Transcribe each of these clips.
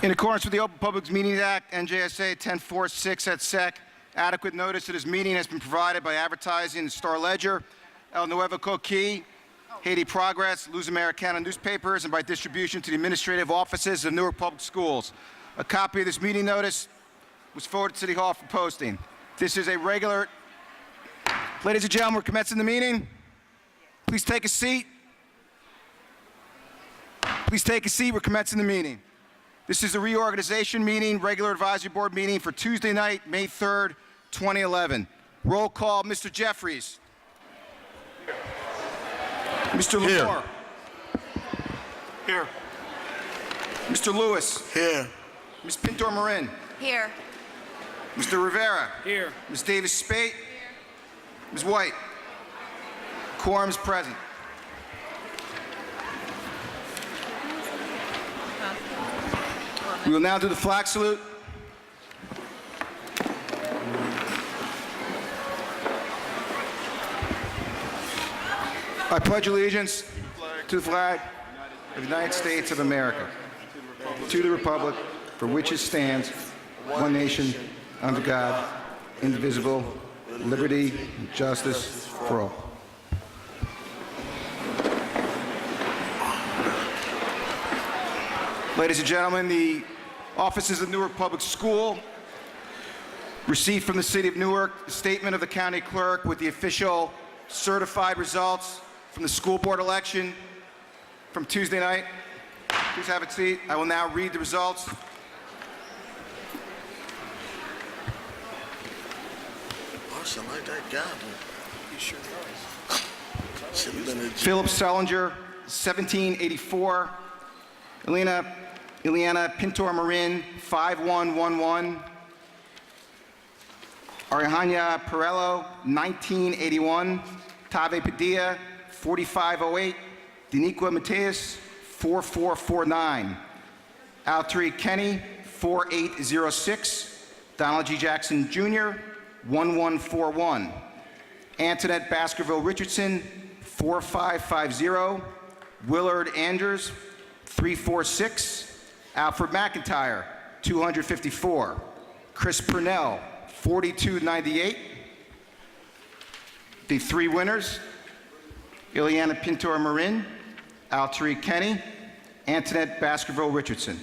In accordance with the Open Public Meetings Act, NJSA 1046 et sec, adequate notice of this meeting has been provided by advertising the Star Ledger, El Nuevo Coquí, Haiti Progress, Luz Americana newspapers, and by distribution to the administrative offices of Newark Public Schools. A copy of this meeting notice was forwarded to City Hall for posting. This is a regular... Ladies and gentlemen, we're commencing the meeting. Please take a seat. Please take a seat. We're commencing the meeting. This is the reorganization meeting, regular advisory board meeting for Tuesday night, May 3rd, 2011. Roll call, Mr. Jeffries. Mr. Lamore. Here. Mr. Lewis. Here. Ms. Pintor-Marin. Here. Mr. Rivera. Here. Ms. Davis-Spate. Ms. White. Quorum is present. We will now do the flag salute. I pledge allegiance to the flag of the United States of America, to the republic for which it stands, one nation, under God, indivisible, with liberty and justice for all. Ladies and gentlemen, the offices of Newark Public School received from the City of Newark the statement of the County Clerk with the official certified results from the school board election from Tuesday night. Please have a seat. I will now read the results. Awesome, like that guy. He sure does. Philip Sellinger, 1784. Ileana Pintor-Marin, 5111. Arihanya Perello, 1981. Tave Padilla, 4508. Deniqua Mateus, 4449. Altri Kenny, 4806. Donald G. Jackson Jr., 1141. Antoinette Baskerville Richardson, 4550. Willard Andrews, 346. Alfred McIntyre, 254. Chris Purnell, 4298. The three winners: Ileana Pintor-Marin, Altri Kenny, Antoinette Baskerville Richardson.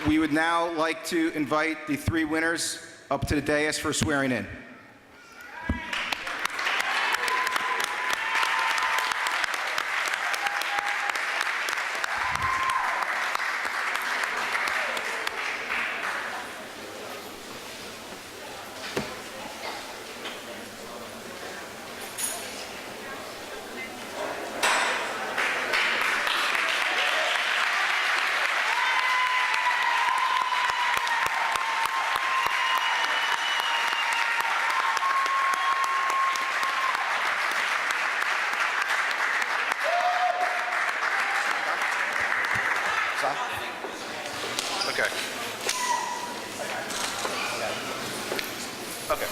We would now like to invite the three winners up to the dais for swearing in. Okay. Okay.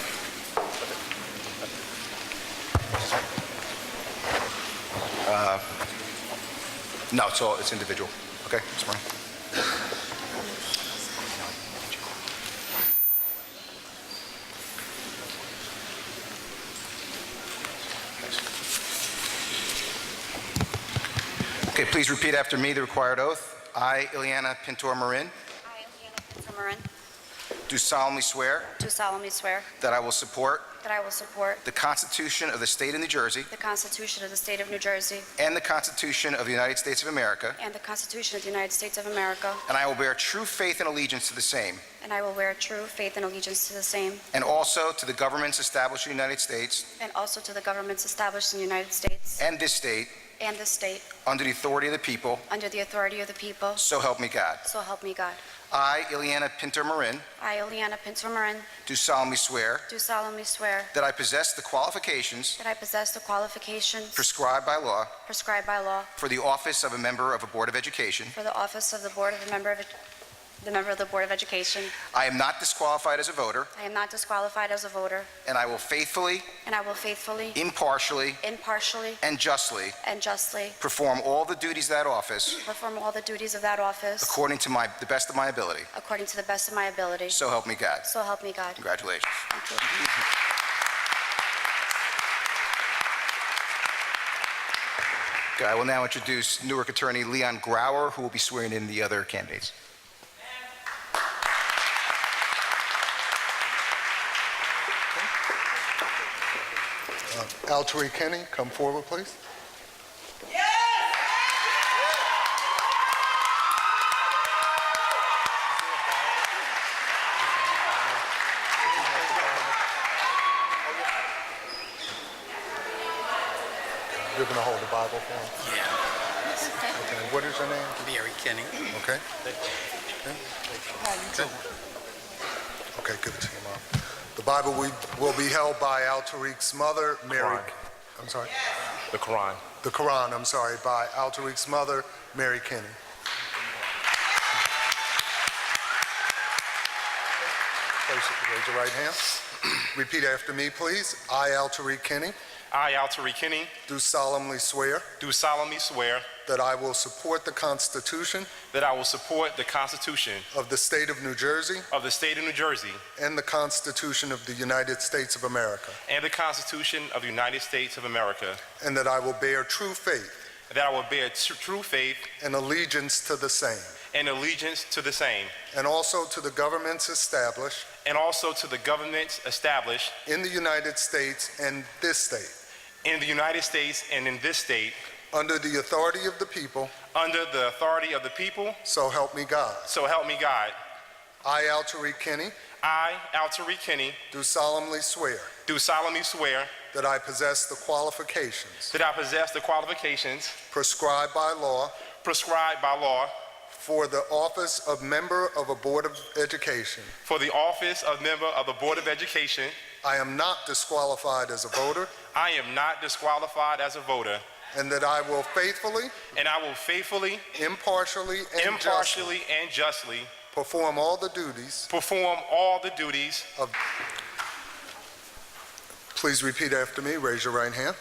No, it's individual. Okay, that's fine. Okay, please repeat after me the required oath. I, Ileana Pintor-Marin, do solemnly swear that I will support the Constitution of the State of New Jersey the Constitution of the State of New Jersey and the Constitution of the United States of America, and the Constitution of the United States of America, and I will bear true faith and allegiance to the same, and I will bear true faith and allegiance to the same, and also to the governments established in the United States and also to the governments established in the United States and this state under the authority of the people, so help me God. So help me God. I, Ileana Pintor-Marin, do solemnly swear that I possess the qualifications prescribed by law for the office of a member of a Board of Education, the member of the Board of Education. I am not disqualified as a voter, I am not disqualified as a voter, and I will faithfully, and I will faithfully, impartially, impartially, and justly and justly perform all the duties of that office perform all the duties of that office according to the best of my ability. according to the best of my ability. So help me God. So help me God. Congratulations. Thank you. Okay, I will now introduce Newark attorney Leon Grauer, who will be swearing in the other candidates. Altari Kenny, come forward, please. You're going to hold the Bible for him? Yeah, Okay. What is your name? Mary Kenny. Okay. Okay, give it to your mom. The Bible will be held by Altariq's mother, Mary. Quran. I'm sorry? The Quran. The Quran, I'm sorry, by Altariq's mother, Mary Kenny. Raise your right hand. Repeat after me, please. I, Altariq Kenny, I, Altari Kenny, do solemnly swear do solemnly swear that I will support the Constitution that I will support the Constitution of the State of New Jersey of the State of New Jersey and the Constitution of the United States of America, and the Constitution of the United States of America, and that I will bear true faith that I will bear true faith and allegiance to the same, and allegiance to the same, and also to the governments established and also to the governments established in the United States and this state, in the United States and in this state, under the authority of the people, under the authority of the people, so help me God. so help me God. I, Altari Kenny, I, Altari Kenny, do solemnly swear do solemnly swear that I possess the qualifications that I possess the qualifications prescribed by law prescribed by law for the office of member of a Board of Education. for the office of member of the Board of Education. I am not disqualified as a voter, I am not disqualified as a voter, and that I will faithfully, and I will faithfully, impartially, and justly impartially, and justly perform all the duties perform all the duties. of... Please repeat after me. Raise your right hand.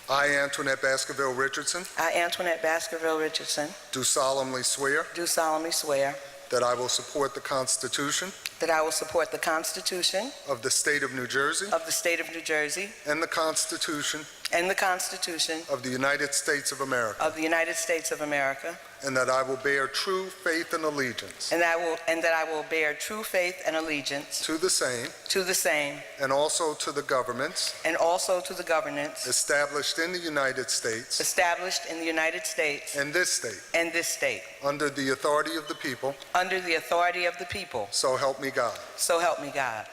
I, Antoinette Baskerville Richardson, I, Antoinette Baskerville Richardson, do solemnly swear do solemnly swear that I will support the Constitution that I will support the Constitution of the State of New Jersey of the State of New Jersey and the Constitution and the Constitution of the United States of America, of the United States of America, and that I will bear true faith and allegiance and that I will bear true faith and allegiance to the same to the same and also to the governments and also to the governments established in the United States established in the United States and this state, and this state, under the authority of the people, under the authority of the people, so help me God. so help me God.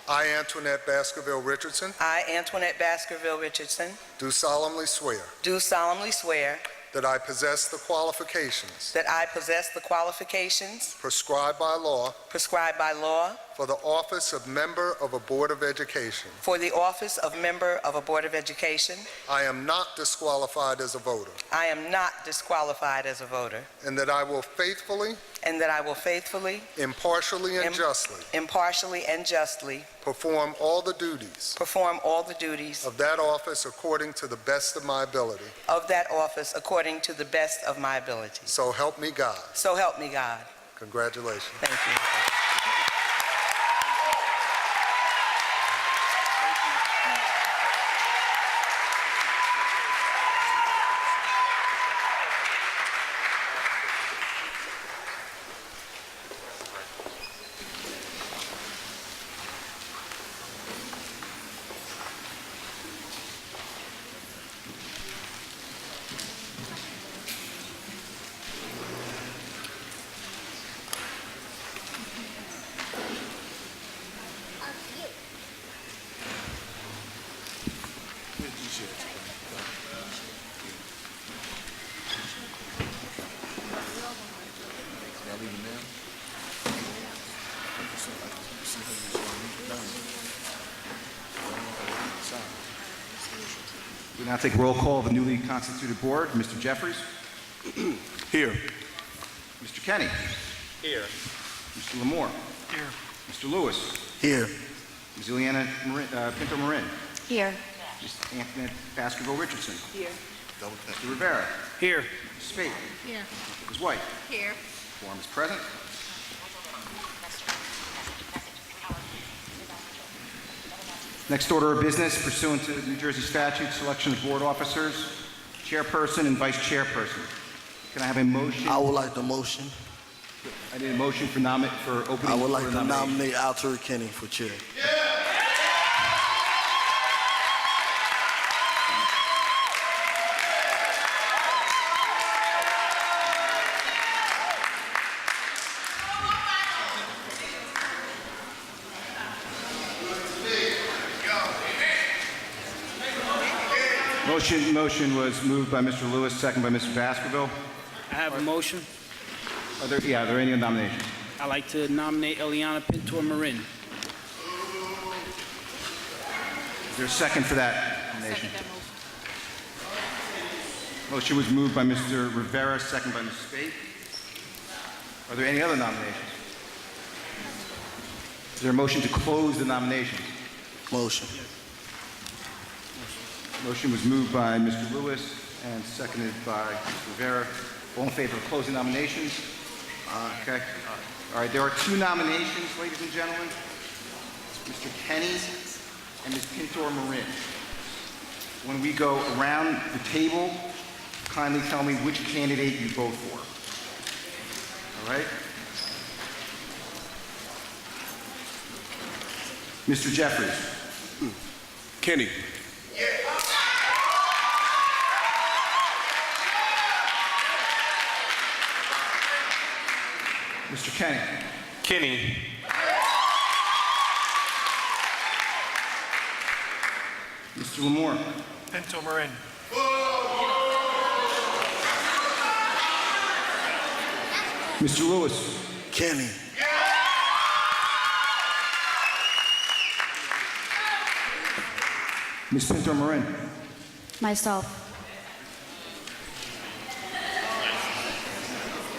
I, Antoinette Baskerville Richardson, I, Antoinette Baskerville Richardson, do solemnly swear do solemnly swear that I possess the qualifications that I possess the qualifications prescribed by law prescribed by law for the office of member of a Board of Education. for the office of member of a Board of Education. I am not disqualified as a voter, I am not disqualified as a voter, and that I will faithfully, and that I will faithfully, impartially, and justly impartially, and justly perform all the duties perform all the duties of that office according to the best of my ability. of that office according to the best of my ability. So help me God. So help me God. Congratulations. Thank you. We now take roll call of the newly constituted board. Mr. Jeffries? Here. Mr. Kenny? Here. Mr. Lamore. Here. Mr. Lewis. Here. Ms. Ileana Pinto Marin. Here. Ms. Antoinette Baskerville Richardson. Here. Mr. Rivera. Here. Ms. Spade. Here. Ms. White. Here. Quorum is present. Next order of business, pursuant to New Jersey statute, selection of board officers, chairperson and vice chairperson. Can I have a motion? I would like the motion. I need a motion for opening. I would like for to nomination. nominate Alter Kenny for chair. Motion was moved by Mr. Lewis, second by Mr. Baskerville. I have a motion. Are there any nominations? I'd like to nominate Ileana Pinto Marin. Is there a second for that nomination? Motion was moved by Mr. Rivera, second by Ms. Spade. Are there any other nominations? Is there a motion to close the nominations? Motion. Motion was moved by Mr. Lewis and seconded by Mr. Rivera. All in favor of closing nominations? Okay. All right, there are two nominations, ladies and gentlemen. Mr. Kenny and Ms. Pintor Marin. When we go around the table, kindly tell me which candidate you vote for. All right? Mr. Jeffries. Kenny. Mr. Kenny. Kenny. Mr. Lamore. Pinto Marin. Mr. Lewis. Kenny. Ms. Pinto Marin. Myself.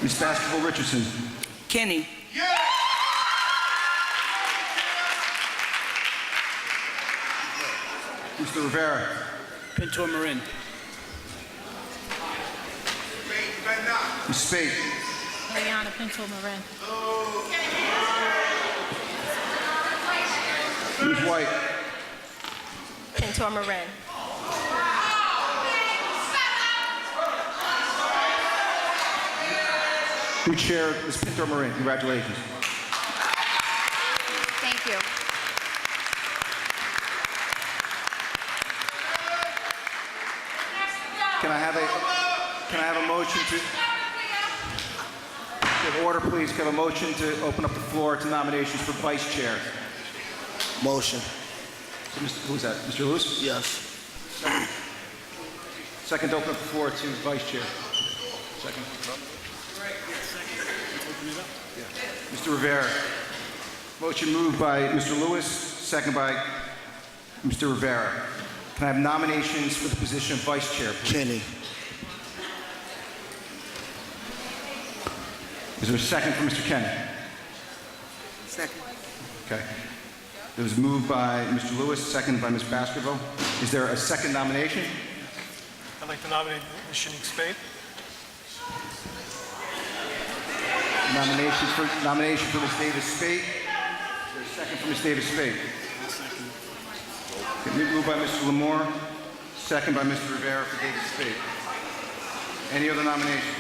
Ms. Baskerville Richardson. Kenny. Mr. Rivera. Pinto Marin. Ms. Spade. Ileana Pinto Marin. Ms. White. Pinto Marin. New Chair, Ms. Pinto Marin. Congratulations. Thank you. Can I have a motion to... Get order, please. Can I have a motion to open up the floor to nominations for Vice Chair? Motion. Who's that? Mr. Lewis? Yes. Second to open up the floor to Vice Chair. Second. Mr. Rivera. Motion moved by Mr. Lewis, second by Mr. Rivera. Can I have nominations for the position of Vice Chair, please? Kenny. Is there a second for Mr. Kenny? Second. Okay. It was moved by Mr. Lewis, seconded by Ms. Baskerville. Is there a second nomination? I'd like to nominate Ms. Shanique Spade. Nomination for Ms. Davis Spade. Is there a second for Ms. Davis Spade? Okay, moved by Mr. Lamore, second by Mr. Rivera for Davis Spade. Any other nominations?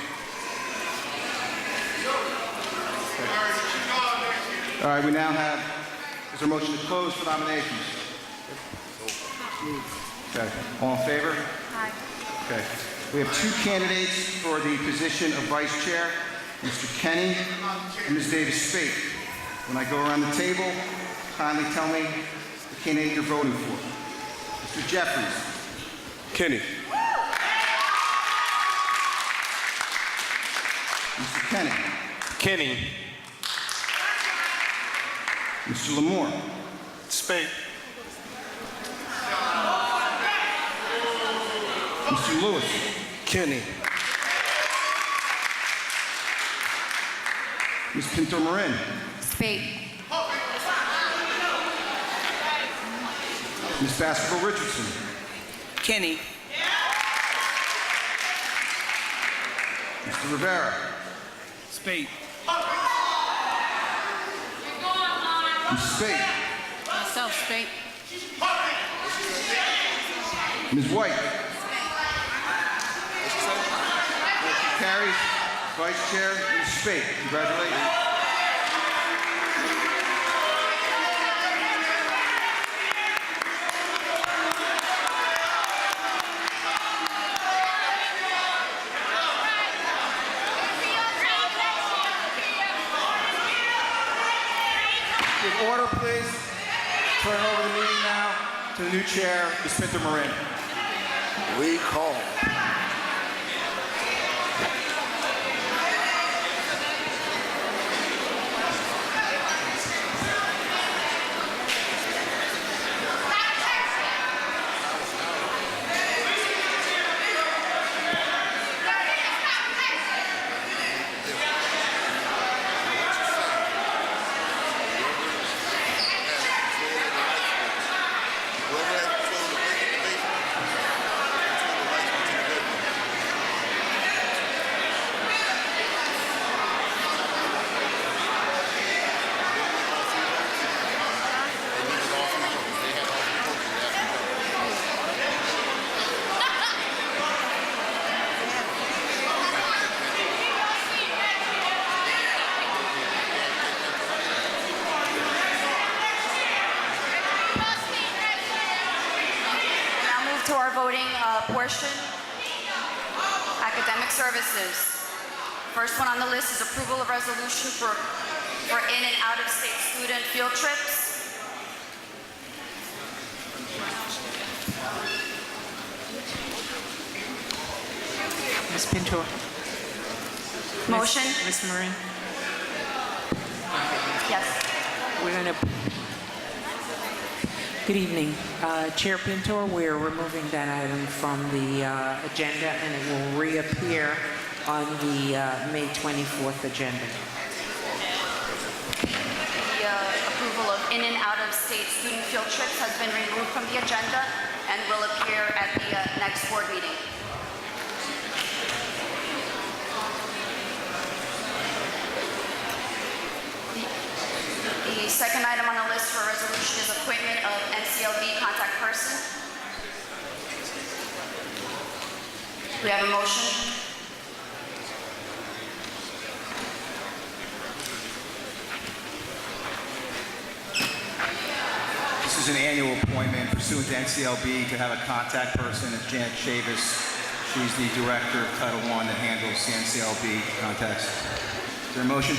Okay. All right, we now have, is there a motion to close for nominations? Okay, all in favor? Aye. Okay. We have two candidates for the position of Vice Chair, Mr. Kenny and Ms. Davis Spade. When I go around the table, kindly tell me the candidate you're voting for. Mr. Jeffries. Kenny. Mr. Kenny. Kenny. Mr. Lamore. Spade. Mr. Lewis. Kenny. Ms. Pinto Marin. Spade. Ms. Baskerville Richardson. Kinney. Mr. Rivera. Spade. Ms. Spade. Myself, Spade. Ms. White. Motion carries. Vice Chair, Ms. Spade. Congratulations. In order, please. Turn over the meeting now to the new chair, Ms. Pinto Marin. Recall. Now move to our voting portion. Academic services. First one on the list is approval of resolution for in and out of state student field trips. Ms. Pinto. Motion? Ms. Marin, Yes. we're going to... Good evening. Chair Pinto, we're removing that item from the agenda, and it will reappear on the May 24th agenda. The approval of in and out of state student field trips has been removed from the agenda and will appear at the next board meeting. The second item on the list for resolution is appointment of NCLB contact person. We have a motion. This is an annual appointment pursuant to NCLB to have a contact person. It's Janet Chavis. She's the director of Title I that handles the NCLB contacts. Is there a motion?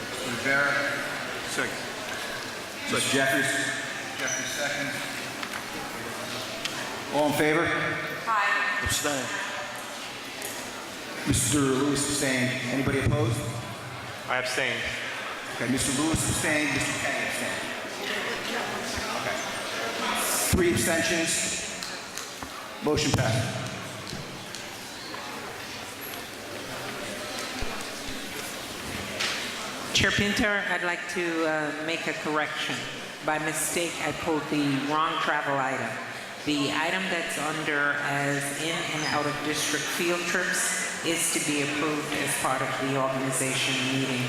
Mr. Rivera. Second. Mr. Jeffries. Jeffries seconds. All in favor? Aye. Abstain. Mr. Lewis abstained. Anybody opposed? I abstain. Okay, Mr. Lewis abstained, Mr. Kenny abstained. Okay. 3 abstentions. Motion passed. Chair Pinto, I'd like to make a correction. By mistake, I pulled the wrong travel item. The item that's under as in and out of district field trips is to be approved as part of the organization meeting.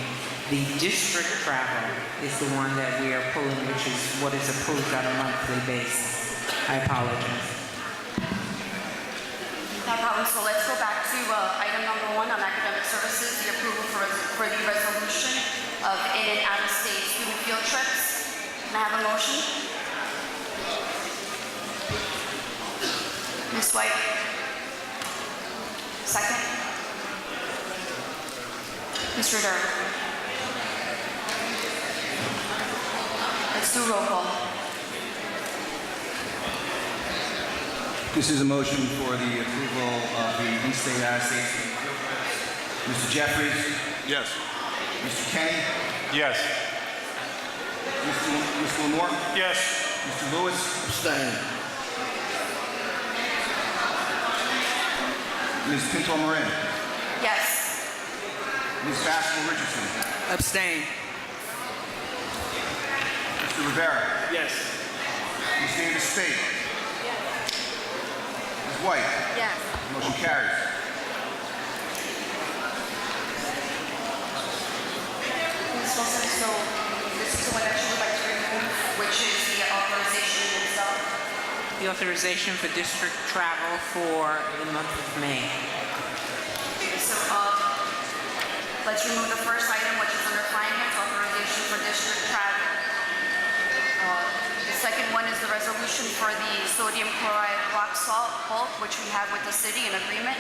The district travel is the one that we are pulling, which is what is approved on a monthly basis. I apologize. No problem. So let's go back to item number 1 on academic services, the approval for the resolution of in and out of state student field trips. Can I have a motion? Ms. White. Second. Mr. Rivera. Let's do roll call. This is a motion for the approval of the in-state out-of-state student field trips. Mr. Jeffries. Yes. Mr. Kenny. Yes. Mr. Lamore. Yes. Mr. Lewis. Abstain. Ms. Pinto Marin. Yes. Ms. Bascom-Richardson. Abstain. Mr. Rivera. Yes. Ms. Davis Spade. Ms. White. Yes. Motion carries. Ms. Wilson, so this is the one that you would like to remove, which is the authorization itself. The authorization for district travel for the month of May. Okay, so let's remove the first item, which is under finance, authorization for district travel. The second one is the resolution for the sodium chloride rock salt bulk, which we have with the city in agreement.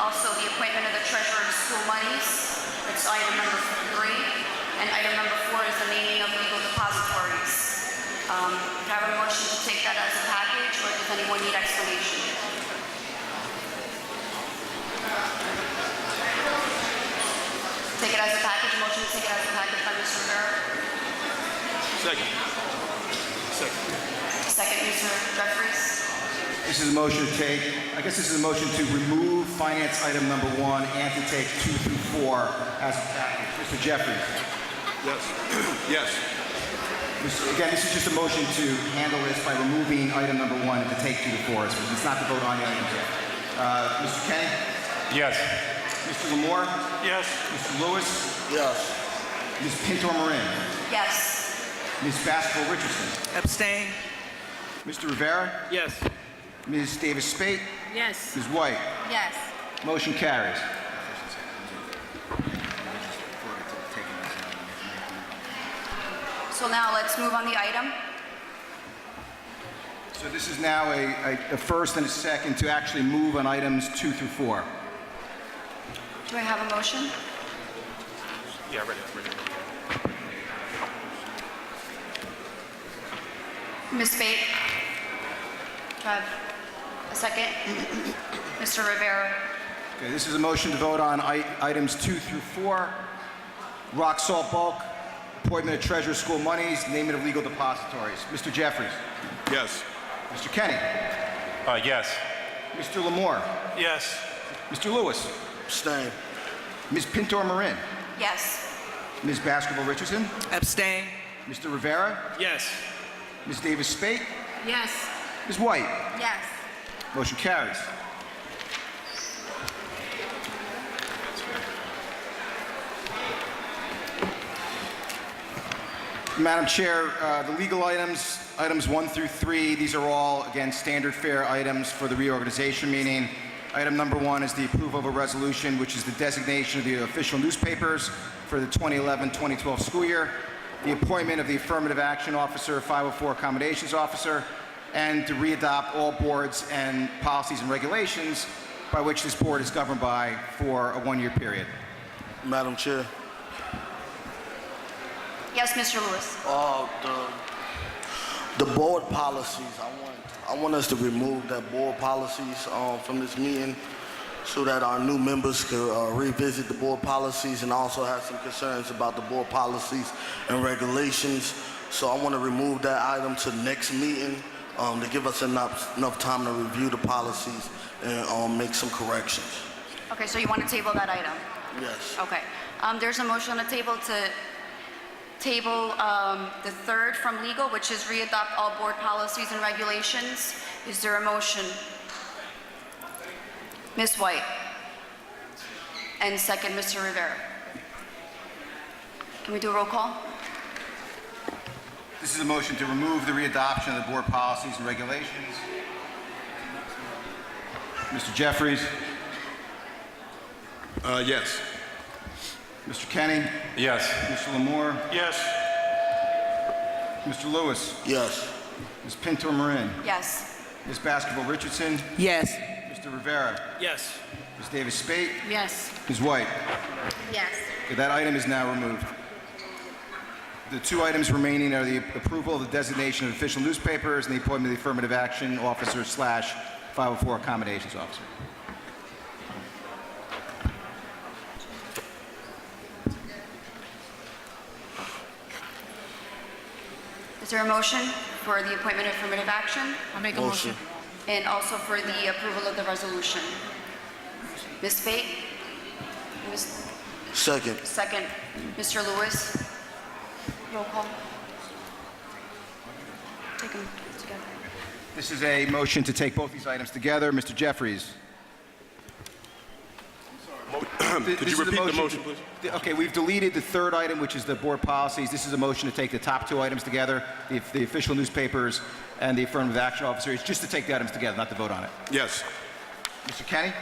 Also, the appointment of the treasurer of school monies. It's item number 3. And item number 4 is the naming of legal depositories. Do I have a motion to take that as a package, or does anyone need explanation? Take it as a package, motion to take it as a package by Mr. Rivera. Second. Second, Mr. Jeffries. This is a motion to take, I guess this is a motion to remove finance item number 1 and to take 2 through 4 as a package. Mr. Jeffries. Yes. Yes. Again, this is just a motion to handle this by removing item number 1 and to take 2 to 4. It's not to vote on the items yet. Mr. Kenny? Yes. Mr. Lamore? Yes. Mr. Lewis? Yes. Ms. Pintor-Marin? Yes. Ms. Bascom-Richardson? Abstain. Mr. Rivera? Yes. Ms. Davis Spate? Yes. Ms. White? Yes. Motion carries. So now let's move on the item. So this is now a first and a second to actually move on items 2 through 4. Do I have a motion? Yeah, ready. Ms. Spate? Do I have a second? Mr. Rivera? Okay, this is a motion to vote on items 2 through 4. Rock salt bulk, appointment of treasurer school monies, naming of legal depositories. Mr. Jeffries. Yes. Mr. Kenny. Yes. Mr. Lamore. Yes. Mr. Lewis. Abstain. Ms. Pintor-Marin. Yes. Ms. Baskerville-Richardson. Abstain. Mr. Rivera. Yes. Ms. Davis Spate. Yes. Ms. White. Yes. Motion carries. Madam Chair, the legal items 1 through 3, these are all, again, standard fare items for the reorganization meeting. Item number 1 is the approval of a resolution, which is the designation of the official newspapers for the 2011-2012 school year, the appointment of the affirmative action officer, 504 accommodations officer, and to readopt all boards and policies and regulations by which this board is governed by for a 1-year period. Madam Chair. Yes, Mr. Lewis. The board policies, I want us to remove that board policies from this meeting so that our new members could revisit the board policies and also have some concerns about the board policies and regulations. So I want to remove that item to next meeting to give us enough time to review the policies and make some corrections. Okay, so you want to table that item? Yes. Okay. There's a motion on the table to table the third from legal, which is readopt all board policies and regulations. Is there a motion? Ms. White. And second, Mr. Rivera. Can we do a roll call? This is a motion to remove the readoption of the board policies and regulations. Mr. Jeffries. Yes. Mr. Kenny. Yes. Mr. Lamore. Yes. Mr. Lewis. Yes. Ms. Pintor-Marin. Yes. Ms. Baskerville-Richardson. Yes. Mr. Rivera. Yes. Ms. Davis Spate. Yes. Ms. White. Yes. Okay, that item is now removed. The 2 items remaining are the approval of the designation of official newspapers and the appointment of the affirmative action officer / 504 accommodations officer. Is there a motion for the appointment of affirmative action I'll make a motion. and also for the approval of the resolution? Ms. Spate? Second. Second, Mr. Lewis. Roll call. Take them together. This is a motion to take both these items together. Mr. Jeffries. Could you repeat the motion, please? Okay, we've deleted the third item, which is the board policies. This is a motion to take the top two items together, the official newspapers and the affirmative action officer. It's just to take the items together, not to vote on it. Yes. Mr. Kenny?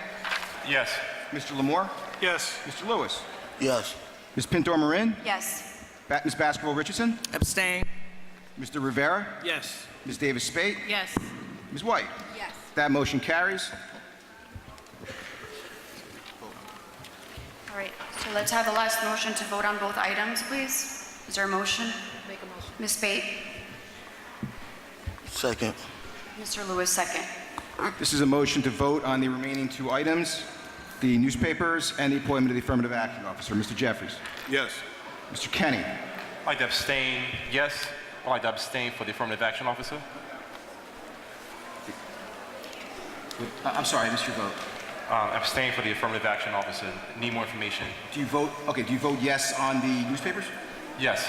Yes. Mr. Lamore? Yes. Mr. Lewis? Yes. Ms. Pintor Marin? Yes. Ms. Baskerville-Richardson? Abstain. Mr. Rivera? Yes. Ms. Davis-Spate? Yes. Ms. White? Yes. That motion carries. All right, so let's have the last motion to vote on both items, please. Is there a motion? Make a motion. Ms. Spate? Second. Mr. Lewis, second. This is a motion to vote on the remaining two items, the newspapers and the appointment of the affirmative action officer. Mr. Jeffries? Yes. Mr. Kenny? I'd like to abstain, yes. I'd like to abstain for the affirmative action officer. I'm sorry, I missed your vote. Abstain for the affirmative action officer. Need more information. Do you vote yes on the newspapers? Yes.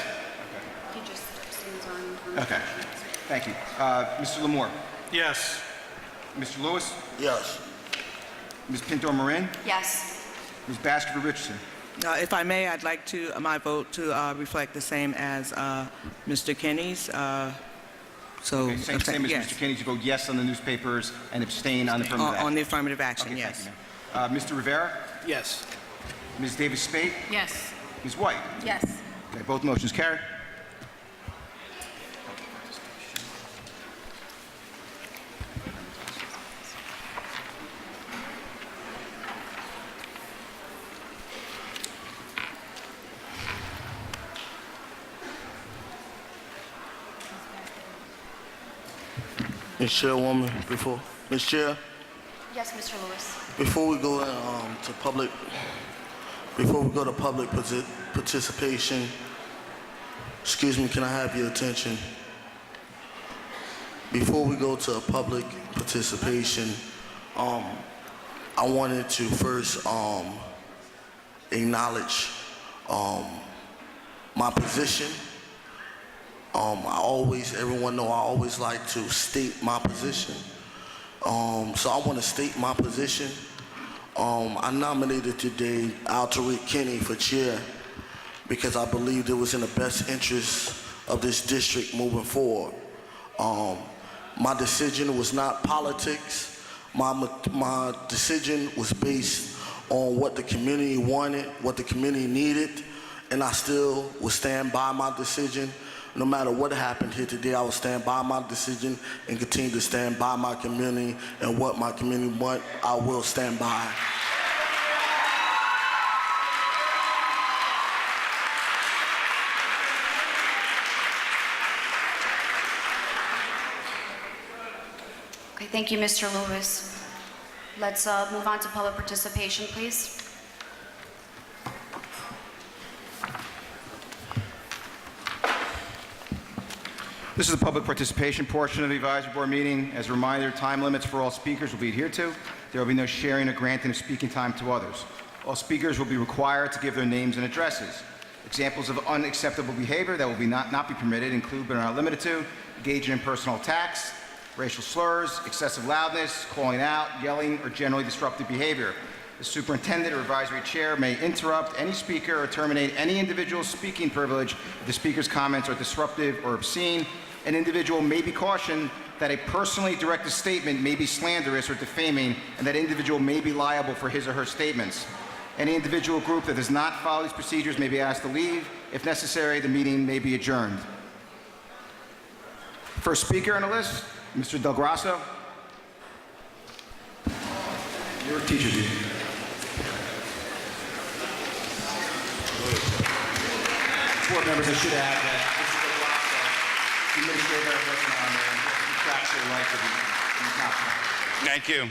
He just abstains on. Okay, thank you. Mr. Lamore? Yes. Mr. Lewis? Yes. Ms. Pintor Marin? Yes. Ms. Baskerville-Richardson? If I may, I'd like my vote to reflect the same as Mr. Kenny's. Okay, same as yes. Mr. Kenny, to vote yes on the newspapers and abstain on the affirmative action. On the affirmative action, Okay, yes. thank you, ma'am. Mr. Rivera? Yes. Ms. Davis-Spate? Yes. Ms. White? Yes. Okay, both motions carried. Ms. Chairwoman, Ms. Chair, Yes, Mr. Lewis. before we go to public participation, excuse me, can I have your attention? Before we go to public participation, I wanted to first acknowledge my position. Everyone know I always like to state my position. So I want to state my position. I nominated today Al Tariq Kenny for chair because I believed it was in the best interest of this district moving forward. My decision was not politics. My decision was based on what the community wanted, what the community needed, and I still will stand by my decision. No matter what happened here today, I will stand by my decision and continue to stand by my community, and what my community want, I will stand by. Okay, thank you, Mr. Lewis. Let's move on to public participation, please. This is the public participation portion of the advisory board meeting. As a reminder, time limits for all speakers will be adhered to. There will be no sharing or granting of speaking time to others. All speakers will be required to give their names and addresses. Examples of unacceptable behavior that will not be permitted include, but are not limited to, engaging in personal attacks, racial slurs, excessive loudness, calling out, yelling, or generally disruptive behavior. The superintendent or advisory chair may interrupt any speaker or terminate any individual's speaking privilege if the speaker's comments are disruptive or obscene. An individual may be cautioned that a personally directed statement may be slanderous or defaming, and that individual may be liable for his or her statements. Any individual group that does not follow these procedures may be asked to leave. If necessary, the meeting may be adjourned. First speaker on the list, Mr. Del Grasso. Your teacher duty. Board members, I should add that Mr. Del Grasso, the administrator, working on the contractual rights of the council. Thank you.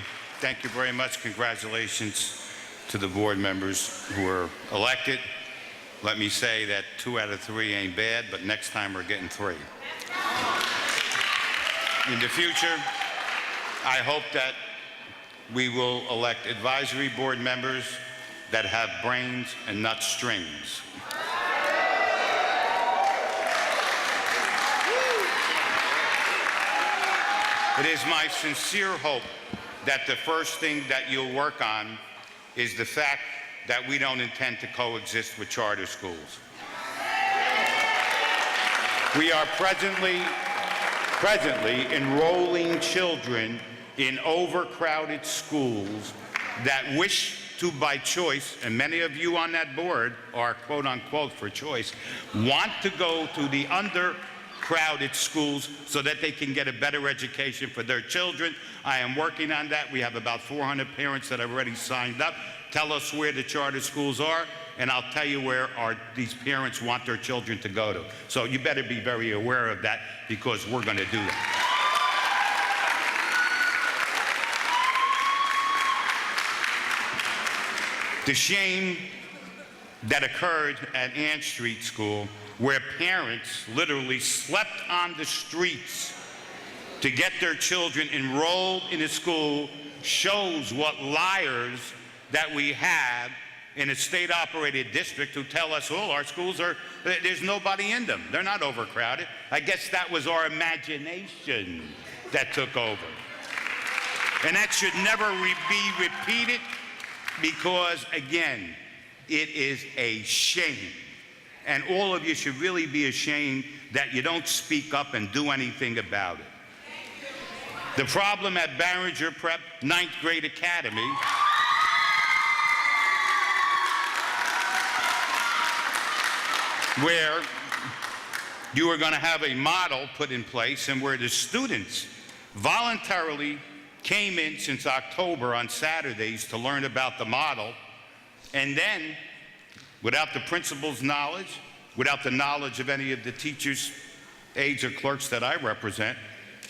Thank you very much. Congratulations to the board members who were elected. Let me say that 2 out of 3 ain't bad, but next time we're getting 3. In the future, I hope that we will elect advisory board members that have brains and not strings. It is my sincere hope that the first thing that you'll work on is the fact that we don't intend to coexist with charter schools. We are presently enrolling children in overcrowded schools that wish to, by choice, and many of you on that board are quote unquote for choice, want to go to the undercrowded schools so that they can get a better education for their children. I am working on that. We have about 400 parents that have already signed up. Tell us where the charter schools are, and I'll tell you where these parents want their children to go to. So you better be very aware of that, because we're going to do that. The shame that occurred at Ann Street School, where parents literally slept on the streets to get their children enrolled in a school, shows what liars that we have in a state-operated district who tell us, oh, our schools there's nobody in them. They're not overcrowded. I guess that was our imagination that took over. And that should never be repeated, because, again, it is a shame. And all of you should really be ashamed that you don't speak up and do anything about it. The problem at Barringer Prep, 9th grade academy, where you are going to have a model put in place, and where the students voluntarily came in since October on Saturdays to learn about the model, and then, without the principal's knowledge, without the knowledge of any of the teachers, aides, or clerks that I represent,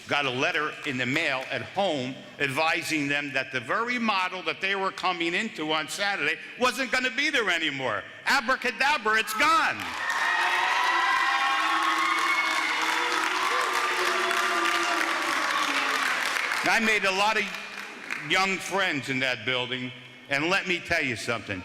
got a letter in the mail at home advising them that the very model that they were coming into on Saturday wasn't going to be there anymore. Abracadabra, it's gone. I made a lot of young friends in that building, and let me tell you something.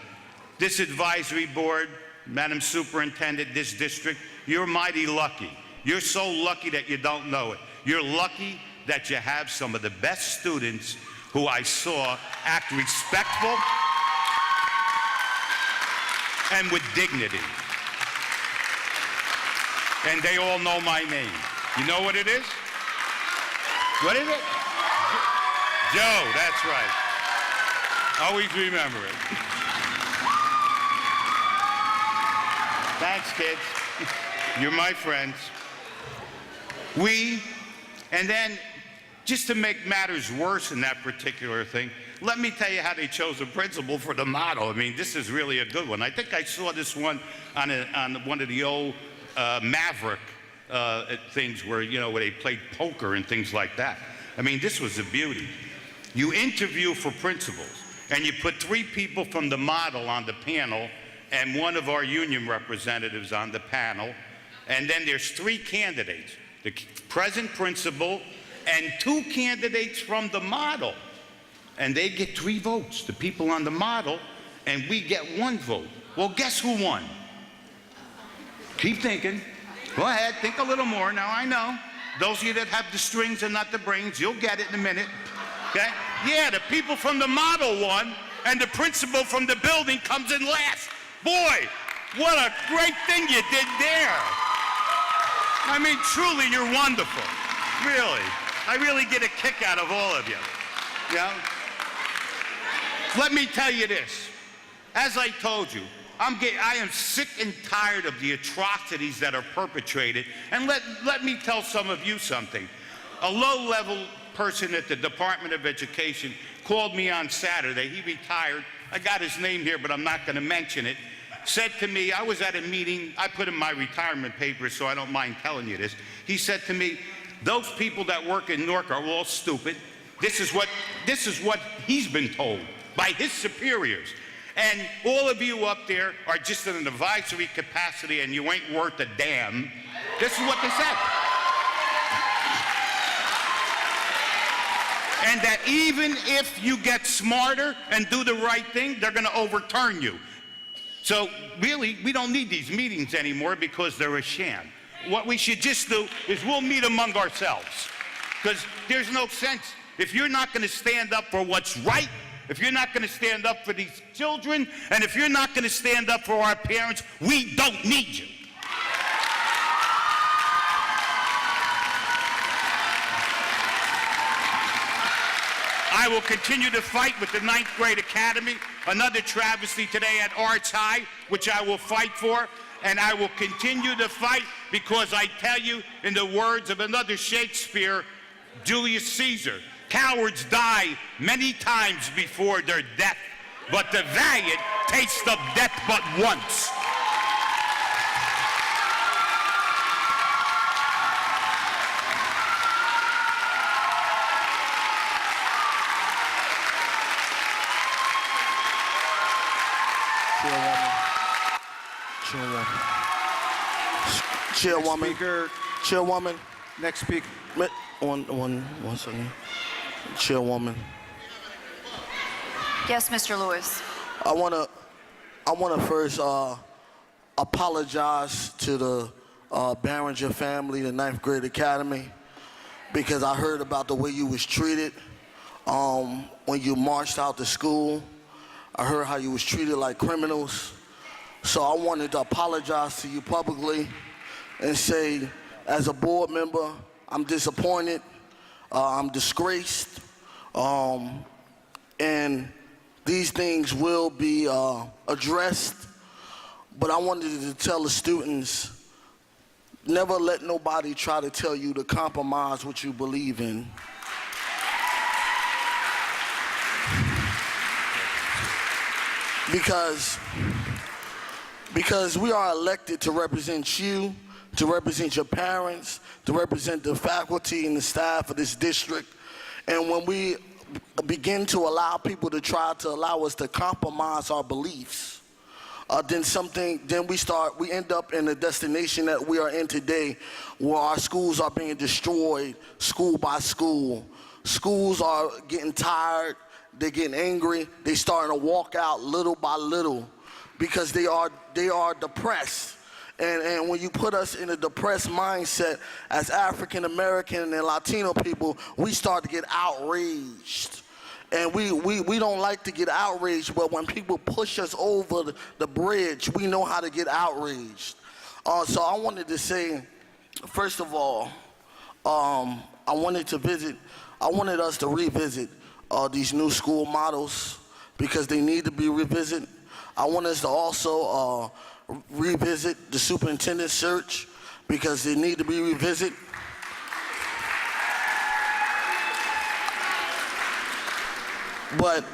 This advisory board, Madam Superintendent, this district, you're mighty lucky. You're so lucky that you don't know it. You're lucky that you have some of the best students who I saw act respectful and with dignity. And they all know my name. You know what it is? What is it? Joe, that's right. Always remember it. Thanks, kids. You're my friends. And then, just to make matters worse in that particular thing, let me tell you how they chose a principal for the model. I mean, this is really a good one. I think I saw this one on one of the old Maverick things where, where they played poker and things like that. I mean, this was a beauty. You interview for principals, and you put 3 people from the model on the panel and one of our union representatives on the panel, and then there's 3 candidates, the present principal and 2 candidates from the model, and they get 3 votes, the people on the model, and we get 1 vote. Well, guess who won? Keep thinking. Go ahead, think a little more. Now, I know those of you that have the strings and not the brains, you'll get it in a minute. Okay? Yeah, the people from the model won, and the principal from the building comes in last. Boy, what a great thing you did there. I mean, truly, you're wonderful. Really. I really get a kick out of all of you. Yeah? Let me tell you this. As I told you, I am sick and tired of the atrocities that are perpetrated. And let me tell some of you something. A low-level person at the Department of Education called me on Saturday. He retired. I got his name here, but I'm not going to mention it. Said to me, I was at a meeting. I put in my retirement papers, so I don't mind telling you this. He said to me, those people that work in Newark are all stupid. This is what he's been told by his superiors. And all of you up there are just in an advisory capacity, and you ain't worth a damn. This is what they said. And that even if you get smarter and do the right thing, they're going to overturn you. So really, we don't need these meetings anymore because they're a sham. What we should just do is we'll meet among ourselves. Because there's no sense. If you're not going to stand up for what's right, if you're not going to stand up for these children, and if you're not going to stand up for our parents, we don't need you. I will continue to fight with the 9th grade academy, another travesty today at Arts High, which I will fight for, and I will continue to fight because I tell you, in the words of another Shakespeare, Julius Caesar, cowards die many times before their death, but the valiant taste of death but once. Chairwoman. Next speaker. One second. Chairwoman. Yes, Mr. Lewis. I wanna first apologize to the Barringer family, the 9th grade academy, because I heard about the way you was treated when you marched out to school. I heard how you was treated like criminals. So I wanted to apologize to you publicly and say, as a board member, I'm disappointed, I'm disgraced, and these things will be addressed. But I wanted to tell the students, never let nobody try to tell you to compromise what you believe in. Because we are elected to represent you, to represent your parents, to represent the faculty and the staff of this district. And when we begin to allow people to try to allow us to compromise our beliefs, then we end up in the destination that we are in today, where our schools are being destroyed school by school. Schools are getting tired, they're getting angry, they're starting to walk out little by little because they are depressed. And when you put us in a depressed mindset as African American and Latino people, we start to get outraged. And we don't like to get outraged, but when people push us over the bridge, we know how to get outraged. So I wanted to say, first of all, I wanted us to revisit these new school models because they need to be revisited. I want us to also revisit the superintendent search because they need to be revisited. But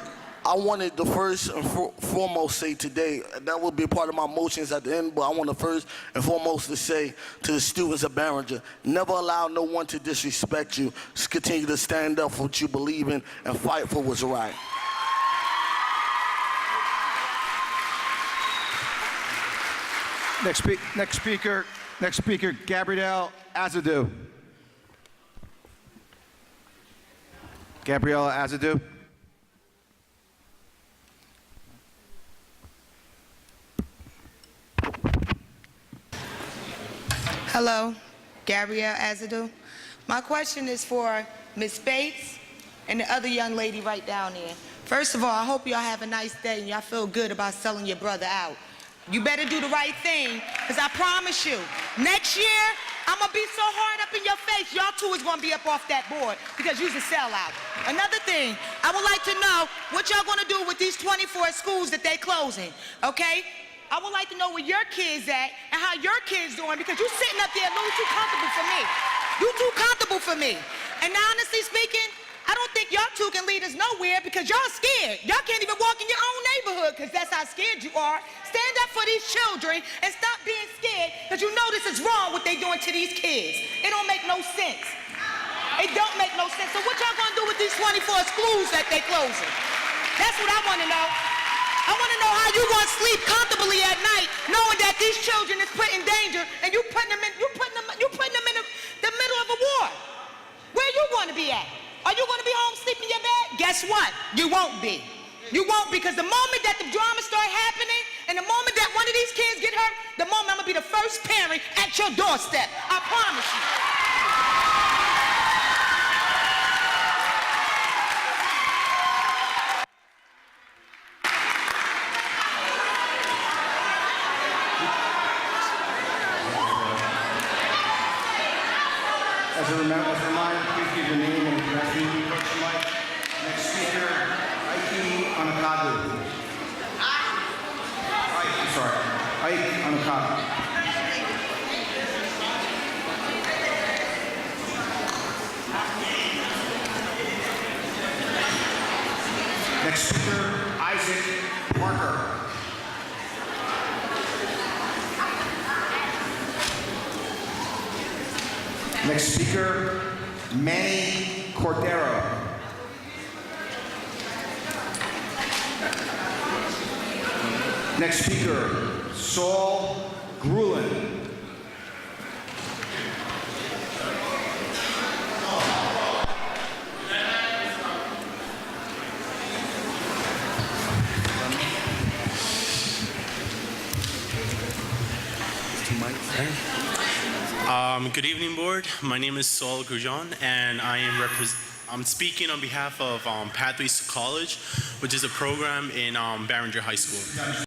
I wanted to first and foremost say today, that will be a part of my motions at the end, but I want to first and foremost to say to the students of Barringer, never allow no one to disrespect you. Just continue to stand up for what you believe in and fight for what's right. Next speaker, Gabrielle Azadou. Gabrielle Azadou. Hello, Gabrielle Azadou. My question is for Ms. Bates and the other young lady right down there. First of all, I hope y'all have a nice day and y'all feel good about selling your brother out. You better do the right thing, because I promise you, next year, I'm going to be so hard up in your face, y'all two is going to be up off that board because you's a sellout. Another thing, I would like to know what y'all going to do with these 24 schools that they closing, okay? I would like to know where your kids at and how your kids doing, because you sitting up there a little too comfortable for me. You too comfortable for me. And honestly speaking, I don't think y'all two can lead us nowhere because y'all scared. Y'all can't even walk in your own neighborhood because that's how scared you are. Stand up for these children and stop being scared because you know this is wrong what they doing to these kids. It don't make no sense. It don't make no sense. So what y'all gonna do with these 24 schools that they closing? That's what I wanna know. I wanna know how you gonna sleep comfortably at night knowing that these children is put in danger and you putting them in the middle of a war. Where you wanna be at? Are you going to be home sleeping in your bed? Guess what? You won't be. You won't, because the moment that the drama start happening and the moment that one of these kids get hurt, the moment I'm going to be the first parent at your doorstep. I promise you. As a reminder, please give your name and address when you approach the mic. Next speaker, Ike Anakadu. Ike Anakadu. Next speaker, Isaac Parker. Next speaker, Manny Cordero. Next speaker, Saul Grulin. Good evening, board. My name is Saul Grujon, and I'm speaking on behalf of Pathways to College, which is a program in Barringer High School.